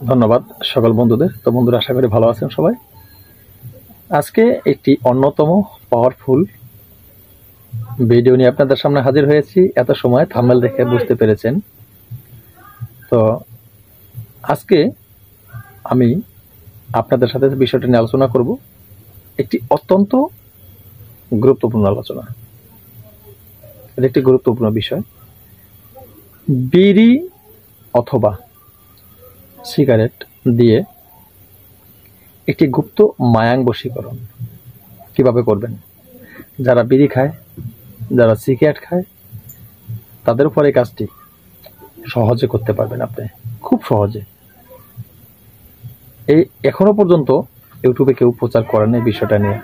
ধন্যবাদ সকল বন্ধুদের। তো বন্ধুরা, আশা করি ভালো আছেন সবাই। আজকে একটি অন্যতম পাওয়ারফুল ভিডিও নিয়ে আপনাদের সামনে হাজির হয়েছি। এত সময় থাম্বনেল দেখে বুঝতে পেরেছেন। তো আজকে আমি আপনাদের সাথে বিষয়টি নিয়ে আলোচনা করব। একটি অত্যন্ত গুরুত্বপূর্ণ আলোচনা। এটা একটি গুরুত্বপূর্ণ বিষয়। বিড়ি অথবা সিগারেট দিয়ে একটি গুপ্ত মায়াং বশীকরণ কিভাবে করবেন। যারা বিড়ি খায়, যারা সিগারেট খায়, তাদের উপর এই কাজটি সহজে করতে পারবেন আপনি, খুব সহজে। এই এখনো পর্যন্ত ইউটিউবে কেউ প্রচার করেন এই বিষয়টা নিয়ে।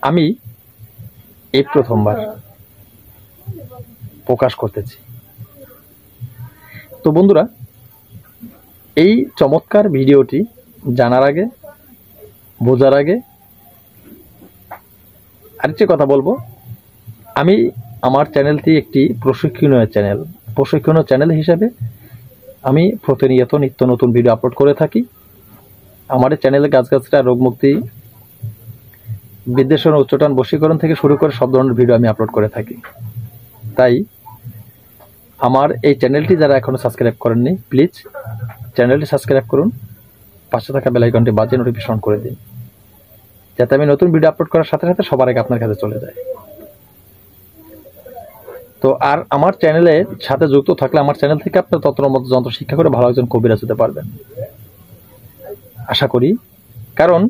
আমি এই প্রথমবার প্রকাশ করতেছি। তো বন্ধুরা, এই চমৎকার ভিডিওটি জানার আগে, বোঝার আগে আরেকটি কথা বলবো। আমি আমার চ্যানেলটি একটি প্রশিক্ষণীয় চ্যানেল হিসেবে আমি প্রতিনিয়ত নিত্য নতুন ভিডিও আপলোড করে থাকি। আমার এই চ্যানেলে গাছগাছরা, রোগমুক্তি, বিদ্বেষণ, উচ্চাটন, বশীকরণ থেকে শুরু করে সব ধরনের ভিডিও আমি আপলোড করে থাকি। তাই আমার এই চ্যানেলটি যারা এখনো সাবস্ক্রাইব করেননি, প্লিজ চ্যানেলটি সাবস্ক্রাইব করুন, পাশে থাকা বেল আইকনটি বাজিয়ে নোটিফিকেশন করে দিন, যাতে আমি নতুন ভিডিও আপলোড করার সাথে সাথে সবার আগে আপনার কাছে চলে যায়। তো আর আমার চ্যানেলের সাথে যুক্ত থাকলে আমার চ্যানেল থেকে আপনার যন্ত্র শিক্ষা করে ভালো একজন কবিরাজ হতে পারবেন, আশা করি। কারণ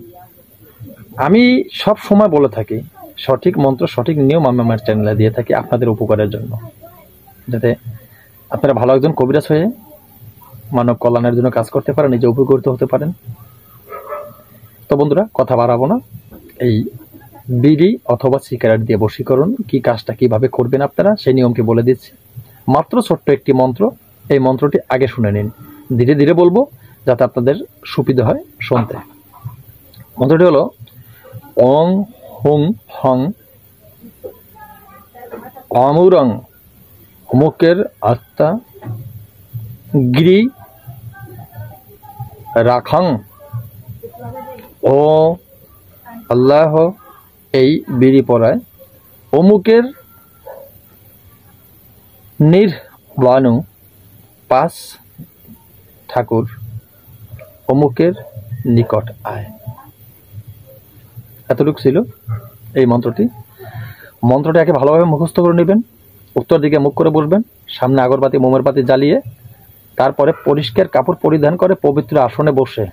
আমি সব সময় বলে থাকি, সঠিক মন্ত্র, সঠিক নিয়ম আমি আমার চ্যানেলে দিয়ে থাকি আপনাদের উপকারের জন্য, যাতে আপনারা ভালো একজন কবিরাজ হয়ে মানব কল্যাণের জন্য কাজ করতে পারেন, নিজে উপকৃত হতে পারেন। তো বন্ধুরা, কথা বাড়াবো না। এই বিড়ি অথবা সিগারেট দিয়ে বশীকরণ কি কাজটা কিভাবে করবেন আপনারা, সেই নিয়মটি বলে দিচ্ছি। মাত্র ছোট্ট একটি মন্ত্র। এই মন্ত্রটি আগে শুনে নিন, ধীরে ধীরে বলবো যাতে আপনাদের সুবিধা হয় শুনতে। মন্ত্রটি হলো ওং হুং হং অমুরং অমুকের আত্মা গিরি রাখাং। ও আল্লাহ এই বিড়ি পড়ায় অমুকের নির্বাণু 5 ঠাকুর অমুকের নিকট আয়। এতটুকু ছিল এই মন্ত্রটি। মন্ত্রটাকে ভালোভাবে মুখস্থ করে নেবেন, উত্তর দিকে মুখ করে বসবেন, সামনে আগরবাতি, মোমের বাতি জ্বালিয়ে, তারপরে পরিষ্কার কাপড় পরিধান করে পবিত্র আসনে বসে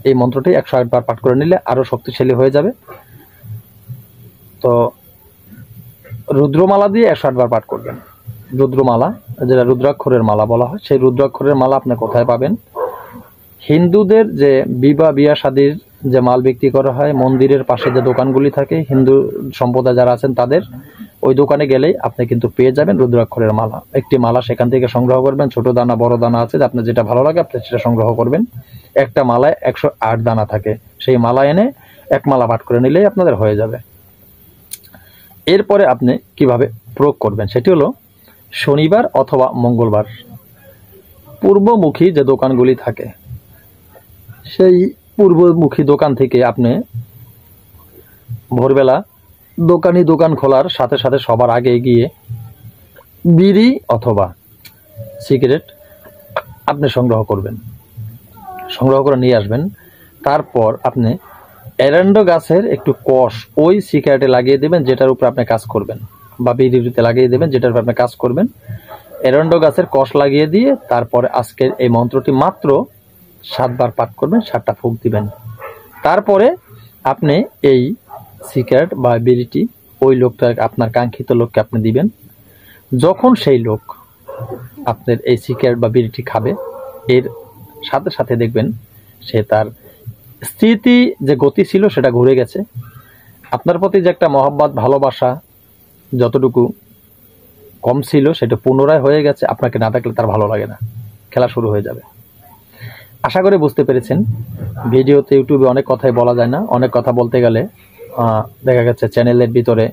এই মন্ত্রটি 108 বার পাঠ করে নিলে আরো শক্তিশালী হয়ে যাবে। তো রুদ্রমালা দিয়ে 108 বার পাঠ করবেন। রুদ্রমালা, যেটা রুদ্রাক্ষরের মালা বলা হয়, সেই রুদ্রাক্ষরের মালা আপনি কোথায় পাবেন? হিন্দুদের যে বিয়া শাদীর যে মাল বিক্রি করা হয়, মন্দিরের পাশে যে দোকানগুলি থাকে, হিন্দু সম্প্রদায় যারা আছেন তাদের ওই দোকানে গেলেই আপনি কিন্তু পেয়ে যাবেন রুদ্রাক্ষরের মালা। একটি মালা সেখান থেকে সংগ্রহ করবেন। ছোট দানা, বড় দানা আছে, আপনার যেটা ভালো লাগে আপনি সেটা সংগ্রহ করবেন। একটা মালায় 108 দানা থাকে, সেই মালা এনে এক মালা পাঠ করে নিলেই আপনাদের হয়ে যাবে। এরপরে আপনি কিভাবে প্রয়োগ করবেন সেটি হলো, শনিবার অথবা মঙ্গলবার পূর্বমুখী যে দোকানগুলি থাকে, সেই পূর্বমুখী দোকান থেকে আপনি ভোরবেলা দোকান খোলার সাথে সাথে সবার আগে গিয়ে বিড়ি অথবা সিগারেট আপনি সংগ্রহ করবেন, সংগ্রহ করে নিয়ে আসবেন। তারপর আপনি এরান্ডো গাছের একটু কষ ওই সিগারেটে লাগিয়ে দেবেন যেটার উপর আপনি কাজ করবেন, বা বিড়িতে লাগিয়ে দেবেন যেটার উপর আপনি কাজ করবেন। এরান্ডো গাছের কষ লাগিয়ে দিয়ে তারপরে আজকের এই মন্ত্রটি মাত্র 7 বার পাঠ করবেন, 7টা ফুঁক দিবেন। তারপরে আপনি এই সিগারেট বা বিড়িটি ওই লোকটা, আপনার কাঙ্ক্ষিত লোককে আপনি দিবেন। যখন সেই লোক আপনার এই সিগারেট বা বিড়িটি খাবে, এর সাথে সাথে দেখবেন সে তার স্মৃতি যে গতি ছিল সেটা ঘুরে গেছে। আপনার প্রতি যে একটা মহব্বত, ভালোবাসা যতটুকু কম ছিল সেটা পুনরায় হয়ে গেছে। আপনাকে না দেখলে তার ভালো লাগে না, খেলা শুরু হয়ে যাবে। আশা করে বুঝতে পেরেছেন। ভিডিওতে, ইউটিউবে অনেক কথাই বলা যায় না। অনেক কথা বলতে গেলে দেখা গেছে চ্যানেলের ভিতরে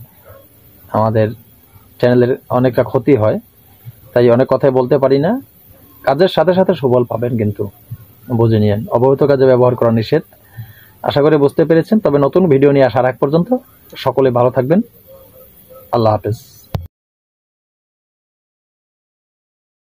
আমাদের চ্যানেলের অনেকটা ক্ষতি হয়, তাই অনেক কথাই বলতে পারি না। কাজের সাথে সাথে সুফল পাবেন, কিন্তু বুঝে নিয়েন অবৈধ কাজে ব্যবহার করা নিষেধ। আশা করি বুঝতে পেরেছেন। তবে নতুন ভিডিও নিয়ে আসার আগ পর্যন্ত সকলে ভালো থাকবেন। আল্লাহ হাফেজ।